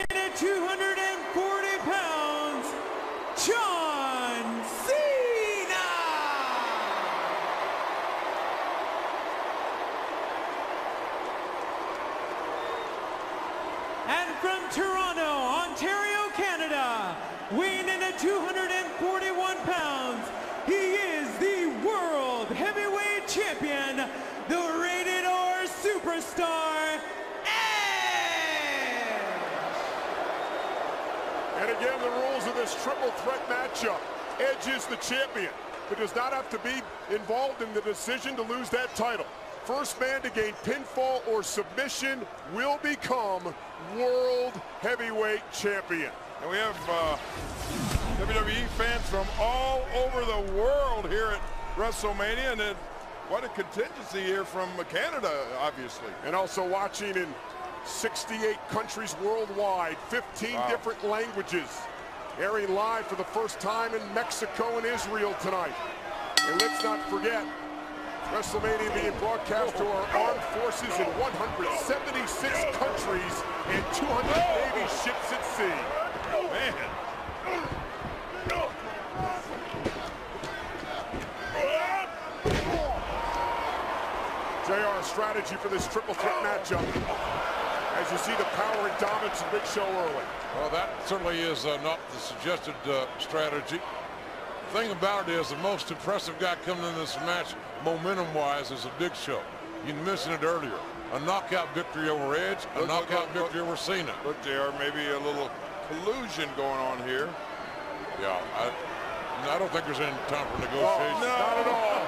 at 240 pounds, John Cena! And from Toronto, Ontario, Canada, weighing in at 241 pounds, he is the World Heavyweight Champion, the Rated R Superstar, And again, the rules of this triple threat matchup. Edge is the champion, but does not have to be involved in the decision to lose that title. First man to gain pinfall or submission will become World Heavyweight Champion. And we have WWE fans from all over the world here at WrestleMania, and what a contingency here from Canada, obviously. And also watching in 68 countries worldwide, 15 different languages, airing live for the first time in Mexico and Israel tonight. And let's not forget, WrestleMania being broadcast to our armed forces in 176 countries and 200 Navy ships at sea. Man. JR, strategy for this triple threat matchup. As you see the power and dominance of Big Show early. Well, that certainly is not the suggested strategy. The thing about it is the most impressive guy coming in this match, momentum-wise, is a Big Show. You mentioned it earlier. A knockout victory over Edge, a knockout victory over Cena. Look, JR, maybe a little collusion going on here. Yeah, I don't think there's any time for negotiation. Oh, no. Not at all.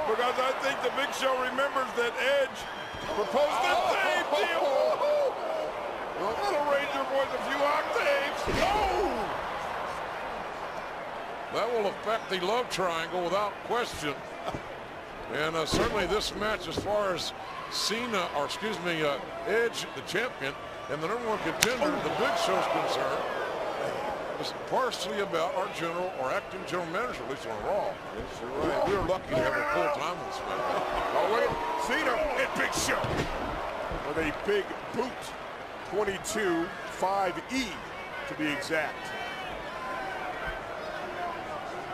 Because I think the Big Show remembers that Edge proposed the same deal. Little Ranger boys a few octaves. Oh! That will affect the love triangle without question. And certainly this match, as far as Cena, or excuse me, Edge, the champion, and the #1 contender, the Big Show's concerned, is partially about our general or acting general manager, at least on Raw. Yes, you're right. We're lucky to have a full time on this match. Oh, look at Cena and Big Show with a big boot, 22-5E to be exact.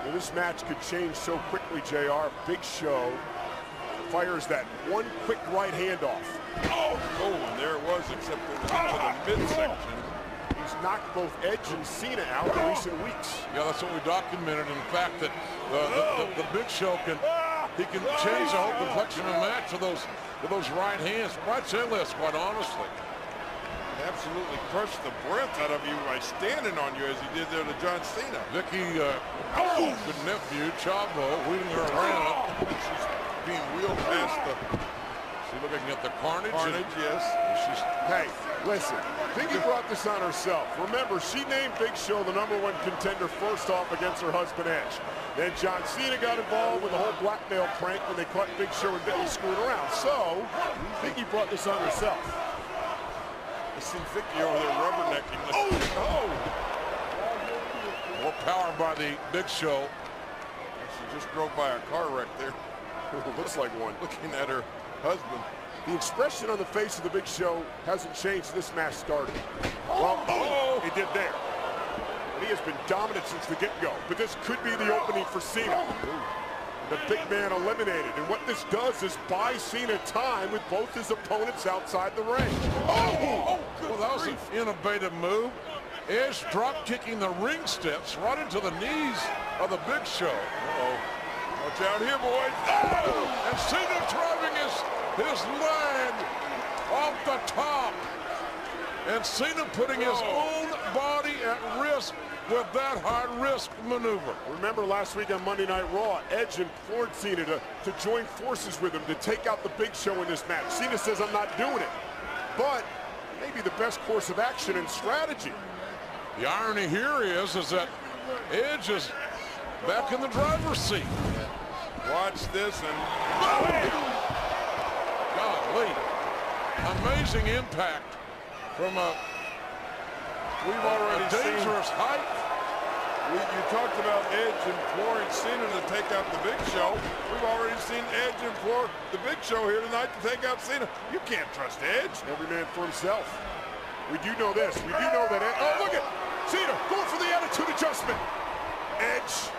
Well, this match could change so quickly, JR. Big Show fires that one quick right hand off. Oh, and there it was, except it was into the midsection. He's knocked both Edge and Cena out in recent weeks. Yeah, that's what we documented. In the fact that the Big Show can change the whole complexion of the match with those right hands, right list, quite honestly. Absolutely crushed the breath out of you by standing on you as he did there to John Cena. Vicky, good nephew, Chavo, wheeling her around. She's being wheeled past the She's looking at the carnage. yes. Hey, listen, Vicky brought this on herself. Remember, she named Big Show the #1 contender first off against her husband Edge. Then John Cena got involved with the whole blackmail prank when they caught Big Show and Vicky screwing around. So, Vicky brought this on herself. I see Vicky over there rubbernecking. More power by the Big Show. She just drove by a car wreck there. Looks like one. Looking at her husband. The expression on the face of the Big Show hasn't changed this match started. Well, he did there. And he has been dominant since the get-go. But this could be the opening for Cena. The big man eliminated. And what this does is buy Cena time with both his opponents outside the ring. Well, that was an innovative move. Edge drop kicking the ring steps right into the knees of the Big Show. Watch out here, boys. And Cena driving his leg off the top. And Cena putting his own body at risk with that high-risk maneuver. Remember last week on Monday Night Raw, Edge implored Cena to join forces with him to take out the Big Show in this match. Cena says, I'm not doing it. But maybe the best course of action and strategy. The irony here is that Edge is back in the driver's seat. Watch this and golly, amazing impact from a dangerous height. You talked about Edge imploring Cena to take out the Big Show. We've already seen Edge implore the Big Show here tonight to take out Cena. You can't trust Edge. Every man for himself. We do know this. We do know that. Oh, look at Cena going for the attitude adjustment. Edge.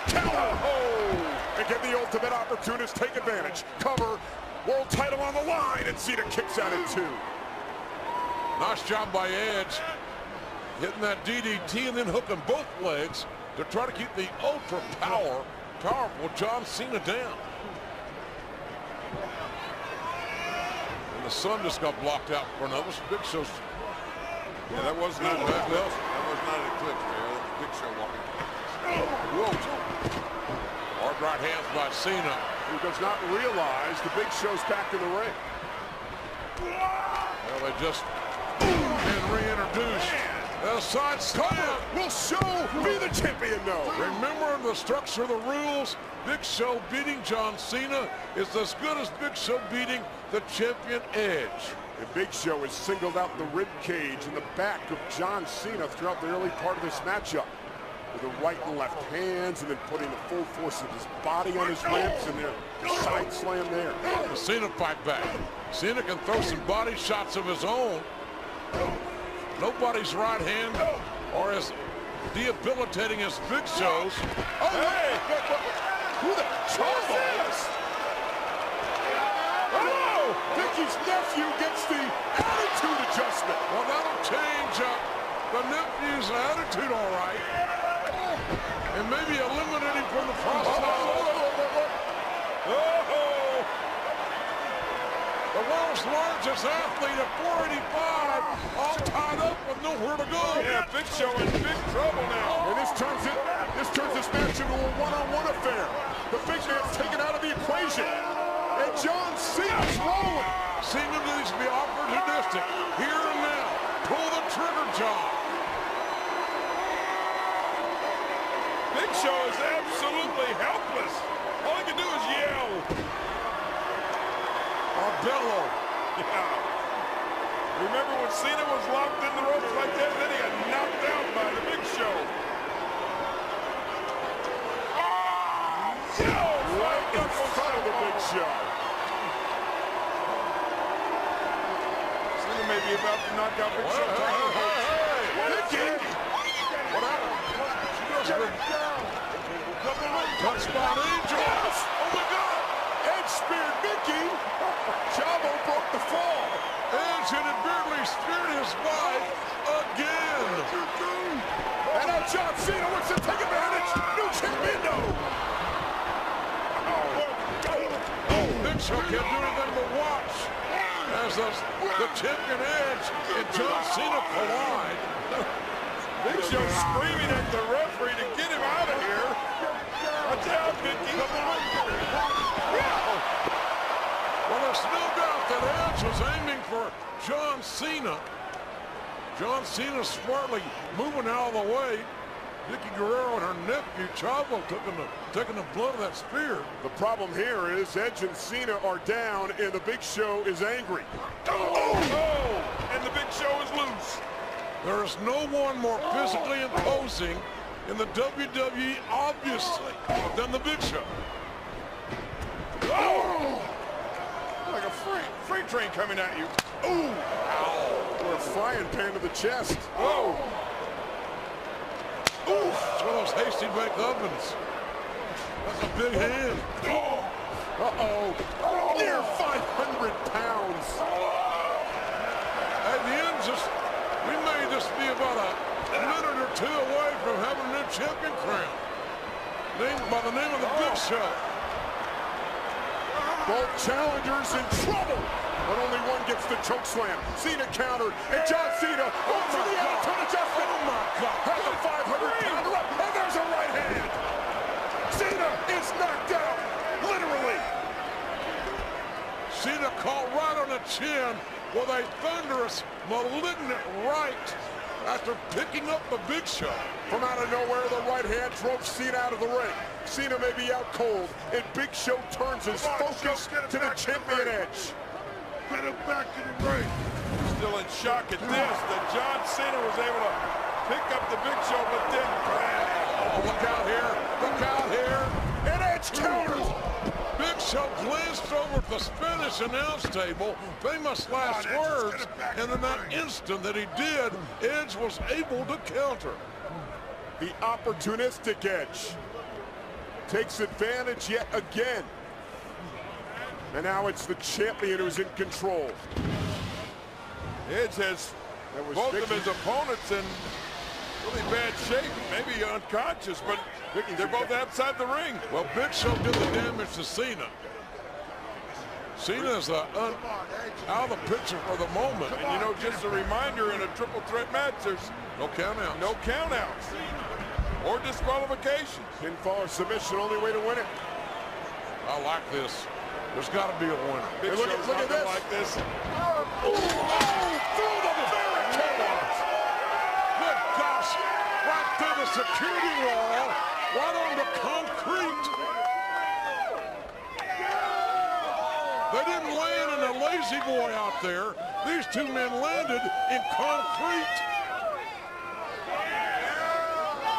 Counter. Oh, and get the ultimate opportunist. Take advantage. Cover. World title on the line, and Cena kicks out at 2. Nice job by Edge. Hitting that DDT and then hooking both legs to try to keep the powerful John Cena down. And the sun just got blocked out in front of us. Big Show's. Yeah, that was not an eclipse. That was not an eclipse there. That was Big Show walking. Whoa. Hard right hands by Cena. Who does not realize the Big Show's back in the ring. Well, they just been reintroduced. A side slam. Will Show be the champion? No. Remember the structure of the rules. Big Show beating John Cena is as good as Big Show beating the champion Edge. And Big Show has singled out the rib cage and the back of John Cena throughout the early part of this matchup. With the right and left hands, and then putting the full force of his body on his ribs, and the side slam there. The Cena fight back. Cena can throw some body shots of his own. Nobody's right hand or as debilitating as Big Show's. Oh, hey! Who the trouble is? Oh! Vicky's nephew gets the attitude adjustment. Well, that'll change the nephew's attitude, all right. And maybe eliminate him from the process. The world's largest athlete at 485, all tied up with nowhere to go. Yeah, Big Show in big trouble now. And this turns this match into a one-on-one affair. The big man's taken out of the equation. And John Cena's rolling. Cena needs to be opportunistic here and now. Pull the trigger, John. Big Show is absolutely helpless. All he can do is yell. Or bellow. Yeah. Remember when Cena was locked in the ropes like that, then he got knocked out by the Big Show. Right in front of the Big Show. Cena may be about to knock out Big Show. What happened? She just been touched by an angel. Yes. Oh my God! Edge speared Mickey. Chavo broke the fall. Edge had barely speared his wife again. And now John Cena wants to take advantage. New champion, no. Big Show can't do anything but watch as the champion Edge and John Cena collide. Big Show screaming at the referee to get him out of here. Watch out, Mickey. Well, there's no doubt that Edge was aiming for John Cena. John Cena smartly moving out of the way. Vicky Guerrero and her nephew Chavo taking the blood of that spear. The problem here is Edge and Cena are down, and the Big Show is angry. And the Big Show is loose. There is no one more physically imposing in the WWE, obviously, than the Big Show. Like a freight train coming at you. Ooh! Ow! Or a frying pan to the chest. Whoa! Ooh! It's one of those hasty baked ovens. That's a big hand. Uh-oh. Near 500 pounds. At the end, we may just be about a minute or two away from having a new champion crown. Named by the name of the Big Show. Both challengers in trouble, but only one gets the choke slam. Cena countered, and John Cena going for the attitude adjustment. Oh my God! Has a 500-pounder up, and there's a right hand. Cena is knocked out, literally. Cena caught right on the chin with a thunderous, malignant right after picking up the Big Show. From out of nowhere, the right hand drove Cena out of the ring. Cena may be out cold, and Big Show turns his focus to the champion Edge. Get him back in the ring. Still in shock at this, that John Cena was able to pick up the Big Show, but then Oh, look out here. Look out here. And Edge counters. Big Show glanced over at the Spanish announce table, famous last words, and in that instant that he did, Edge was able to counter. The opportunistic Edge takes advantage yet again. And now it's the champion who's in control. Edge has both of his opponents in really bad shape, maybe unconscious, but they're both outside the ring. Well, Big Show did the damage to Cena. Cena's out of the picture for the moment. And you know, just a reminder, in a triple threat match, there's no countouts. No countouts or disqualification. Pinfall or submission, only way to win it. I like this. There's got to be a winner. Big look at this. Like this. Through the barricade. Good gosh, right through the security wall, right on the concrete. They didn't land in a lazy boy out there. These two men landed in concrete.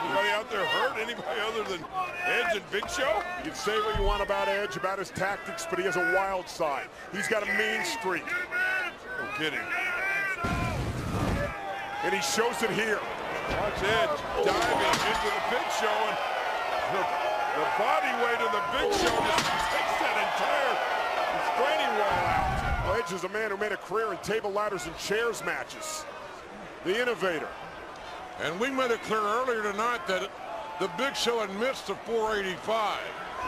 Anybody out there hurt? Anybody other than Edge and Big Show? You can say what you want about Edge, about his tactics, but he has a wild side. He's got a mean streak. No kidding. And he shows it here. Watch Edge diving into the Big Show, and the body weight of the Big Show just takes that entire restraining wall out. Well, Edge is a man who made a career in table, ladders, and chairs matches. The innovator. And we made it clear earlier tonight that the Big Show admits to 485.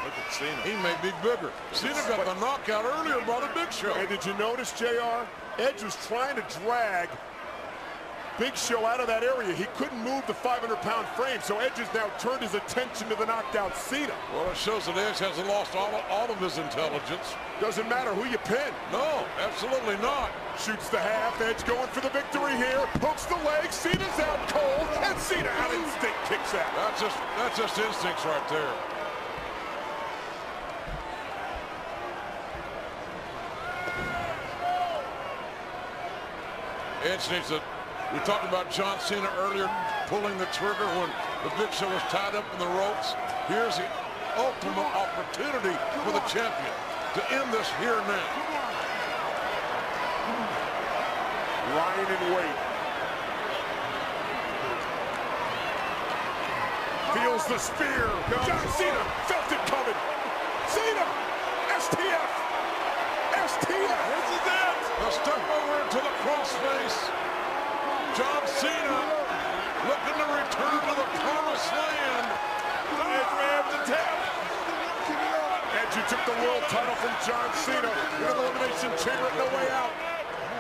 Look at Cena. He may be bigger. Cena got the knockout earlier by the Big Show. And did you notice, JR? Edge was trying to drag Big Show out of that area. He couldn't move the 500-pound frame, so Edge has now turned his attention to the knocked out Cena. Well, it shows that Edge hasn't lost all of his intelligence. Doesn't matter who you pin. No, absolutely not. Shoots the half, Edge going for the victory here. Hooks the leg, Cena's out cold, and Cena out instinct kicks out. That's just instincts right there. Edge needs to. We talked about John Cena earlier pulling the trigger when the Big Show was tied up in the ropes. Here's the ultimate opportunity for the champion to end this here and now. Lying in wait. Feels the spear. John Cena felt it coming. Cena! STF! STF! This is it! A step over into the crossface. John Cena looking to return to the promised land. Edge may have the tap. Edge, who took the world title from John Cena in an elimination chamber, no way out.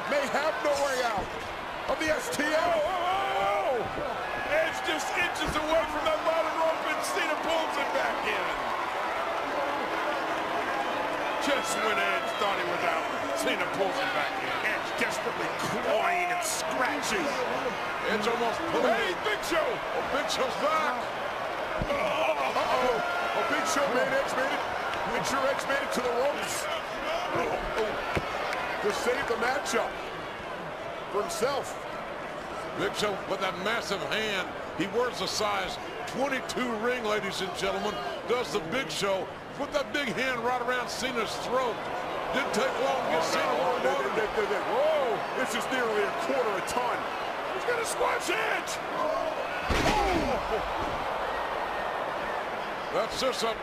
May have no way out of the STF. Oh! Edge just inches away from that bottom rope, and Cena pulls it back in. Just when Edge thought he was out, Cena pulls it back in. Edge desperately clawing and scratching. Edge almost pulled it. Hey, Big Show! Oh, Big Show's back. Uh-oh. A Big Show made Edge made it. Make sure Edge made it to the ropes. To save the matchup for himself. Big Show with that massive hand. He wears a size 22 ring, ladies and gentlemen. Does the Big Show. Put that big hand right around Cena's throat. Didn't take long to get Cena where he wanted it. Whoa, this is nearly a quarter a ton. He's gonna squash Edge! Oh. That's just a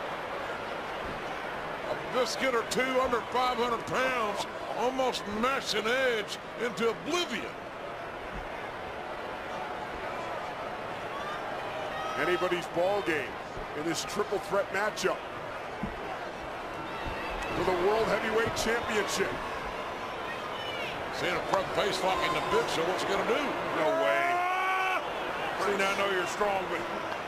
biscuit or two under 500 pounds, almost mashing Edge into oblivion. Anybody's ball game in this triple threat matchup for the World Heavyweight Championship. Cena front face locking the Big Show. What's he gonna do? No way. Cena, I know you're strong, but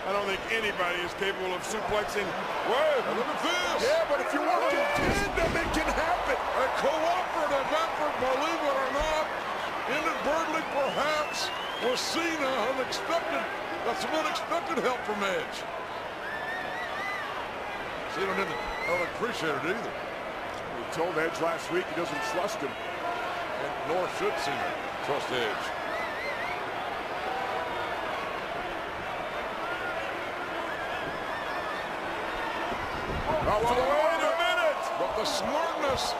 I don't think anybody is capable of suplexing. Whoa, Look at this. Yeah, but if you work in tandem, it can happen. A cooperative effort, believe it or not, inadvertently perhaps, with Cena unexpected. Got some unexpected help from Edge. Cena don't appreciate it either. He told Edge last week he doesn't trust him. And nor should Cena trust Edge. Oh, wait a minute! Broke the smartness